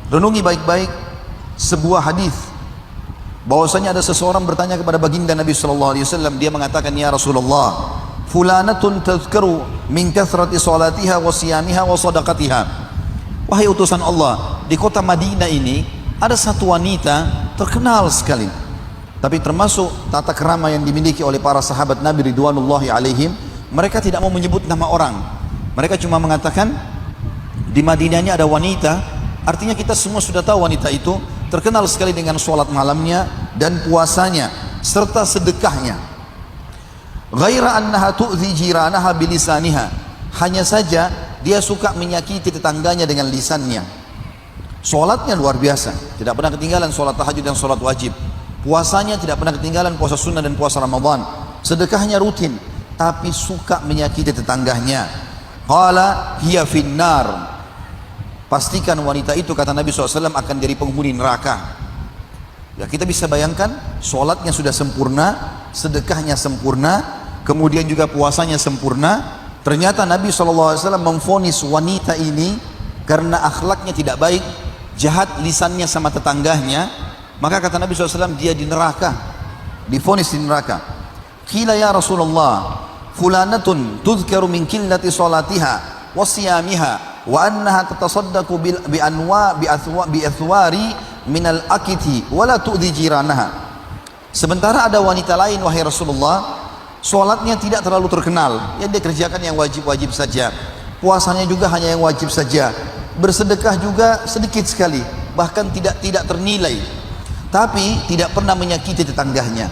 Renungi baik-baik sebuah hadis bahwasanya ada seseorang bertanya kepada baginda Nabi sallallahu alaihi wasallam. Dia mengatakan, ya Rasulullah, fulanatun tadhkaru min kathrati salatiha wa siyamiha wa sadaqatiha. Wahai utusan Allah, di kota Madinah ini ada satu wanita terkenal sekali, tapi termasuk tata kerama yang dimiliki oleh para sahabat Nabi ridwanullahi alaihim, mereka tidak mau menyebut nama orang. Mereka cuma mengatakan di Madinah ini ada wanita. Artinya kita semua sudah tahu wanita itu terkenal sekali dengan sholat malamnya dan puasanya serta sedekahnya. Ghaira annaha tu'zi jiranaha bilisaniha. Hanya saja dia suka menyakiti tetangganya dengan lisannya. Sholatnya luar biasa, tidak pernah ketinggalan sholat tahajud dan sholat wajib. Puasanya tidak pernah ketinggalan puasa sunnah dan puasa Ramadan. Sedekahnya rutin, tapi suka menyakiti tetangganya. Qala hiya finnar. Pastikan wanita itu, kata Nabi SAW, akan jadi penghuni neraka. Ya, kita bisa bayangkan, sholatnya sudah sempurna, sedekahnya sempurna, kemudian juga puasanya sempurna. Ternyata Nabi SAW memvonis wanita ini karena akhlaknya tidak baik, jahat lisannya sama tetangganya, maka kata Nabi SAW dia di neraka, divonis di neraka. Qila ya Rasulullah, fulanatun tudhkaru min qillati salatiha wa siyamiha wa annaha tatasaddaqu bi athwari minal akiti wa la tu'dhi jiranaha. Sementara ada wanita lain, wahai Rasulullah, sholatnya tidak terlalu terkenal, yang dia kerjakan yang wajib-wajib saja, puasanya juga hanya yang wajib saja, bersedekah juga sedikit sekali, bahkan tidak ternilai, tapi tidak pernah menyakiti tetangganya,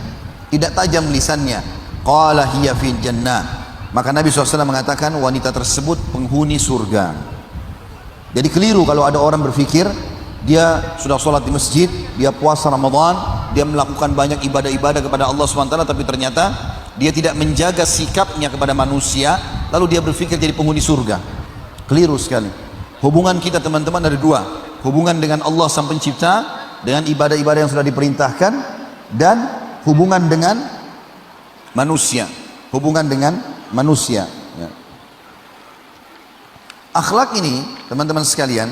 tidak tajam lisannya. Qala hiya fil jannah. Maka Nabi SAW mengatakan wanita tersebut penghuni surga. Jadi keliru kalau ada orang berpikir dia sudah sholat di masjid, dia puasa Ramadan, dia melakukan banyak ibadah-ibadah kepada Allah SWT, tapi ternyata dia tidak menjaga sikapnya kepada manusia, lalu dia berpikir jadi penghuni surga. Keliru sekali. Hubungan kita teman-teman ada dua, hubungan dengan Allah Sang Pencipta, dengan ibadah-ibadah yang sudah diperintahkan, dan hubungan dengan manusia, hubungan dengan manusia. Ya. Akhlak ini teman-teman sekalian,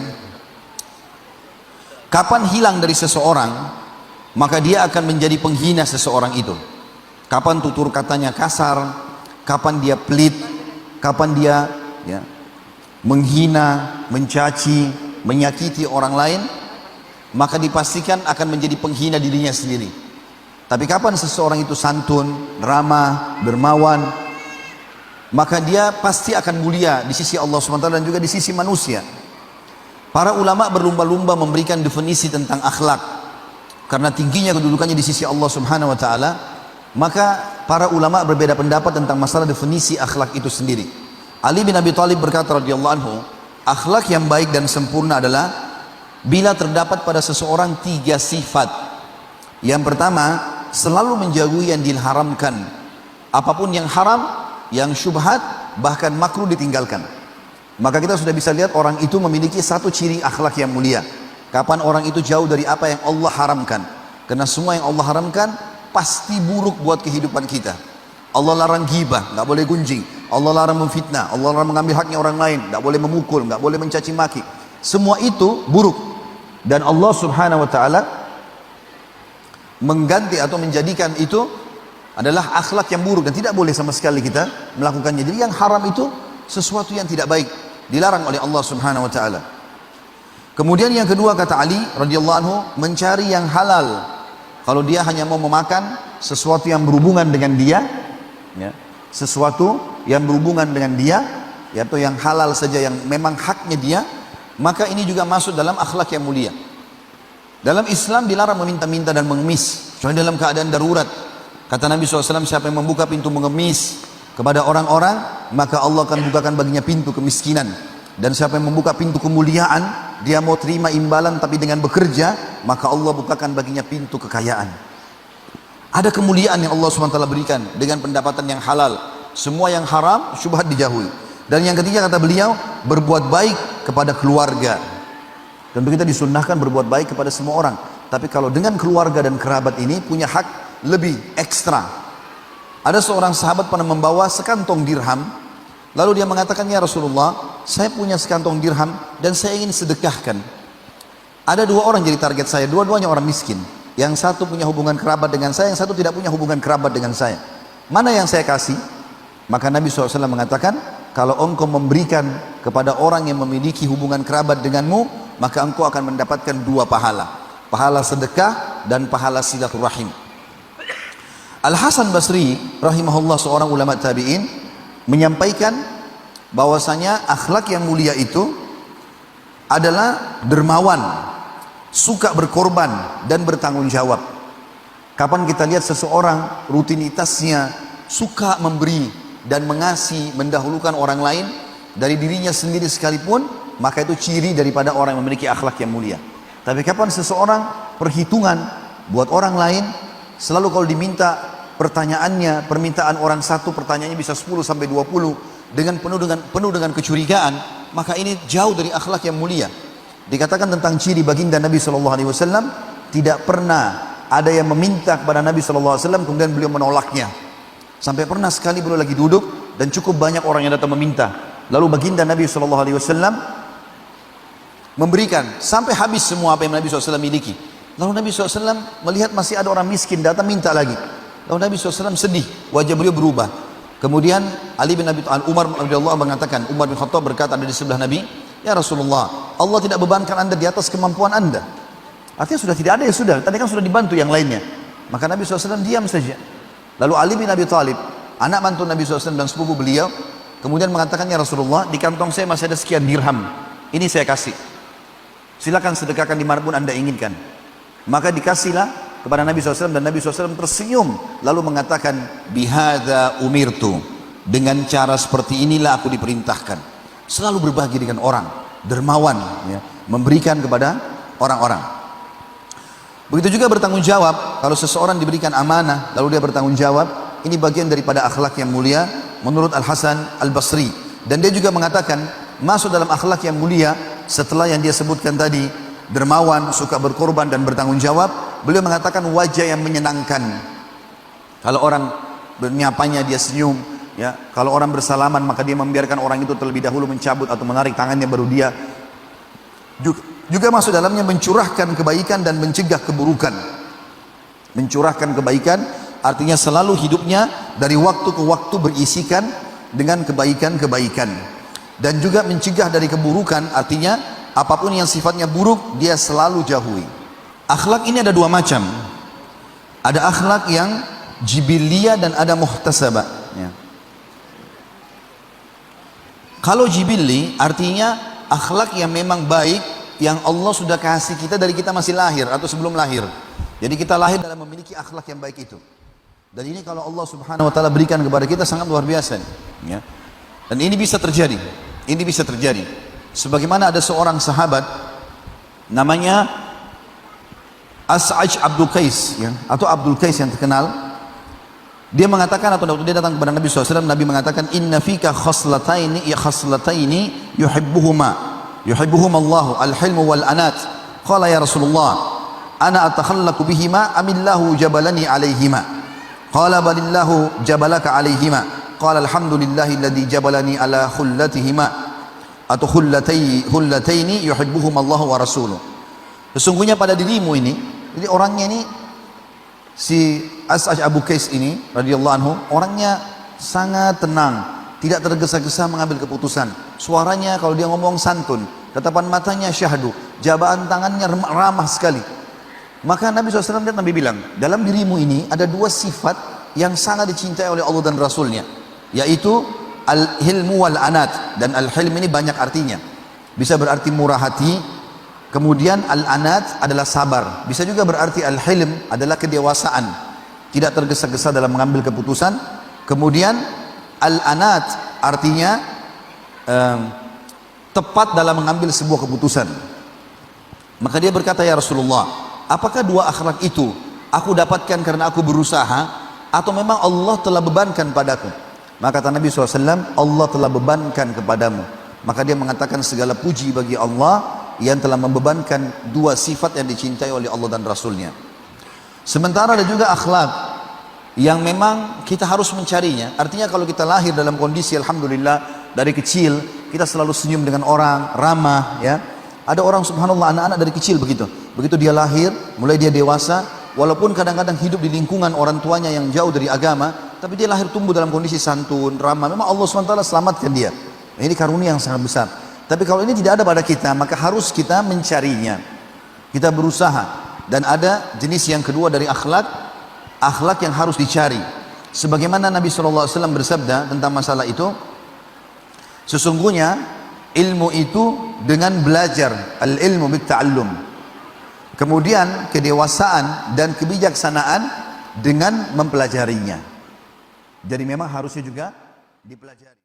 kapan hilang dari seseorang, maka dia akan menjadi penghina seseorang itu. Kapan tutur katanya kasar, kapan dia pelit, kapan dia menghina, mencaci, menyakiti orang lain, maka dipastikan akan menjadi penghina dirinya sendiri. Tapi kapan seseorang itu santun, ramah, dermawan, maka dia pasti akan mulia di sisi Allah SWT dan juga di sisi manusia. Para ulama berlumba-lumba memberikan definisi tentang akhlak karena tingginya kedudukannya di sisi Allah Subhanahu wa taala. Maka para ulama berbeda pendapat tentang masalah definisi akhlak itu sendiri. Ali bin Abi Thalib berkata radhiyallahu anhu, akhlak yang baik dan sempurna adalah bila terdapat pada seseorang 3 sifat. Yang pertama, selalu menjauhi yang diharamkan. Apapun yang haram, yang syubhat, bahkan makruh ditinggalkan. Maka kita sudah bisa lihat orang itu memiliki satu ciri akhlak yang mulia. Kapan orang itu jauh dari apa yang Allah haramkan. Karena semua yang Allah haramkan pasti buruk buat kehidupan kita. Allah larang ghibah, nggak boleh gunjing. Allah larang memfitnah, Allah larang mengambil haknya orang lain, nggak boleh memukul, nggak boleh mencaci maki. Semua itu buruk. Dan Allah Subhanahu wa taala mengganti atau menjadikan itu adalah akhlak yang buruk dan tidak boleh sama sekali kita melakukannya. Jadi yang haram itu sesuatu yang tidak baik, dilarang oleh Allah Subhanahu wa taala. Kemudian yang kedua, kata Ali radhiyallahu anhu, mencari yang halal. Kalau dia hanya mau memakan sesuatu yang berhubungan dengan dia, ya, sesuatu yang berhubungan dengan dia, yaitu yang halal saja, yang memang haknya dia, maka ini juga masuk dalam akhlak yang mulia. Dalam Islam dilarang meminta-minta dan mengemis, kecuali dalam keadaan darurat. Kata Nabi SAW, siapa yang membuka pintu mengemis kepada orang-orang, maka Allah akan bukakan baginya pintu kemiskinan. Dan siapa yang membuka pintu kemuliaan, dia mau terima imbalan tapi dengan bekerja, maka Allah bukakan baginya pintu kekayaan. Ada kemuliaan yang Allah SWT berikan dengan pendapatan yang halal. Semua yang haram, syubhat dijauhi. Dan yang ketiga, kata beliau, berbuat baik kepada keluarga. Tentu kita disunnahkan berbuat baik kepada semua orang, tapi kalau dengan keluarga dan kerabat ini punya hak lebih ekstra. Ada seorang sahabat pernah membawa sekantong dirham, lalu dia mengatakan, ya Rasulullah, saya punya sekantong dirham dan saya ingin sedekahkan. Ada dua orang jadi target saya, dua-duanya orang miskin. Yang satu punya hubungan kerabat dengan saya, yang satu tidak punya hubungan kerabat dengan saya. Mana yang saya kasih? Maka Nabi SAW mengatakan, kalau engkau memberikan kepada orang yang memiliki hubungan kerabat denganmu, maka engkau akan mendapatkan dua pahala. Pahala sedekah dan pahala silaturahim. Al-Hasan Basri rahimahullah, seorang ulama tabi'in, menyampaikan bahwasanya akhlak yang mulia itu adalah dermawan, suka berkorban dan bertanggung jawab. Kapan kita lihat seseorang rutinitasnya suka memberi dan mengasihi, mendahulukan orang lain dari dirinya sendiri sekalipun, maka itu ciri daripada orang yang memiliki akhlak yang mulia. Tapi kapan seseorang perhitungan buat orang lain, selalu kalau diminta pertanyaannya, permintaan orang satu, pertanyaannya bisa 10 sampai 20 dengan penuh dengan kecurigaan, maka ini jauh dari akhlak yang mulia. Dikatakan tentang ciri baginda Nabi SAW, tidak pernah ada yang meminta kepada Nabi SAW kemudian beliau menolaknya. Sampai pernah sekali beliau lagi duduk dan cukup banyak orang yang datang meminta, lalu baginda Nabi SAW memberikan sampai habis semua apa yang Nabi SAW miliki. Lalu Nabi SAW melihat masih ada orang miskin datang minta lagi. Lalu Nabi SAW sedih, wajah beliau berubah. Kemudian Ali bin Abi Thalib, Umar radhiyallahu mengatakan, Umar bin Khattab berkata ada di sebelah Nabi, ya Rasulullah, Allah tidak bebankan anda di atas kemampuan anda. Artinya sudah tidak ada, ya sudah, tadi kan sudah dibantu yang lainnya. Maka Nabi SAW diam saja. Lalu Ali bin Abi Thalib, anak mantu Nabi SAW dan sepupu beliau, kemudian mengatakan, ya Rasulullah, di kantong saya masih ada sekian dirham, ini saya kasih, silakan sedekahkan dimanapun anda inginkan. Maka dikasihlah kepada Nabi SAW dan Nabi SAW tersenyum lalu mengatakan, bihadza umirtu, dengan cara seperti inilah aku diperintahkan. Selalu berbagi dengan orang, dermawan, ya, memberikan kepada orang-orang. Begitu juga bertanggung jawab. Kalau seseorang diberikan amanah lalu dia bertanggung jawab, ini bagian daripada akhlak yang mulia menurut Al-Hasan Al-Basri. Dan dia juga mengatakan masuk dalam akhlak yang mulia setelah yang dia sebutkan tadi, dermawan, suka berkorban dan bertanggung jawab, beliau mengatakan wajah yang menyenangkan. Kalau orang menyapanya dia senyum, ya. Kalau orang bersalaman maka dia membiarkan orang itu terlebih dahulu mencabut atau menarik tangannya baru dia. Juga masuk dalamnya mencurahkan kebaikan dan mencegah keburukan. Mencurahkan kebaikan artinya selalu hidupnya dari waktu ke waktu berisikan dengan kebaikan-kebaikan. Dan juga mencegah dari keburukan artinya apapun yang sifatnya buruk dia selalu jauhi. Akhlak ini ada dua macam. Ada akhlak yang jibiliyah dan ada muhtasabah, ya. Kalau jibili artinya akhlak yang memang baik, yang Allah sudah kasih kita dari kita masih lahir atau sebelum lahir. Jadi kita lahir dalam memiliki akhlak yang baik itu. Dan ini kalau Allah Subhanahu wa taala berikan kepada kita sangat luar biasa, ya. Dan ini bisa terjadi. Ini bisa terjadi. Sebagaimana ada seorang sahabat namanya As'aj Abdul Qais, ya, atau Abdul Qais yang terkenal. Dia mengatakan, atau waktu dia datang kepada Nabi SAW, Nabi mengatakan, inna fika khaslataini yuhibbuhuma Allahu al-hilmu wal anat. Qala ya Rasulullah, ana atakhallaqu bihima amillahu jabalani alaihima. Qala balillahu jabalaka alaihima. Qala alhamdulillahi alladhi jabalani ala khullatihima atau khullataini yuhibbuhuma Allahu wa rasuluh. Sesungguhnya pada dirimu ini, jadi orangnya ini, si As'aj Abu Qais ini radhiyallahu anhu, orangnya sangat tenang, tidak tergesa-gesa mengambil keputusan. Suaranya kalau dia ngomong santun, tatapan matanya syahdu, jabaan tangannya ramah sekali. Maka Nabi SAW lihat, Nabi bilang, dalam dirimu ini ada dua sifat yang sangat dicintai oleh Allah dan Rasulnya, yaitu al-hilmu wal anat. Dan al-hilm ini banyak artinya, bisa berarti murah hati. Kemudian al-anat adalah sabar. Bisa juga berarti al-hilm adalah kedewasaan, tidak tergesa-gesa dalam mengambil keputusan. Kemudian al-anat artinya tepat dalam mengambil sebuah keputusan. Maka dia berkata, ya Rasulullah, apakah dua akhlak itu aku dapatkan karena aku berusaha, atau memang Allah telah bebankan padaku? Maka kata Nabi SAW, Allah telah bebankan kepadamu. Maka dia mengatakan segala puji bagi Allah yang telah membebankan dua sifat yang dicintai oleh Allah dan Rasulnya. Sementara ada juga akhlak yang memang kita harus mencarinya. Artinya kalau kita lahir dalam kondisi alhamdulillah dari kecil kita selalu senyum dengan orang, ramah, ya, Ada orang subhanallah anak-anak dari kecil begitu. Begitu dia lahir, mulai dia dewasa, walaupun kadang-kadang hidup di lingkungan orang tuanya yang jauh dari agama, tapi dia lahir tumbuh dalam kondisi santun, ramah. Memang Allah SWT selamatkan dia. Ini karunia yang sangat besar. Tapi kalau ini tidak ada pada kita, maka harus kita mencarinya. Kita berusaha. Dan ada jenis yang kedua dari akhlak, akhlak yang harus dicari. Sebagaimana Nabi SAW bersabda tentang masalah itu, sesungguhnya ilmu itu dengan belajar, al-ilmu bit-ta'allum. Kemudian kedewasaan dan kebijaksanaan dengan mempelajarinya. Jadi memang harusnya juga dipelajari.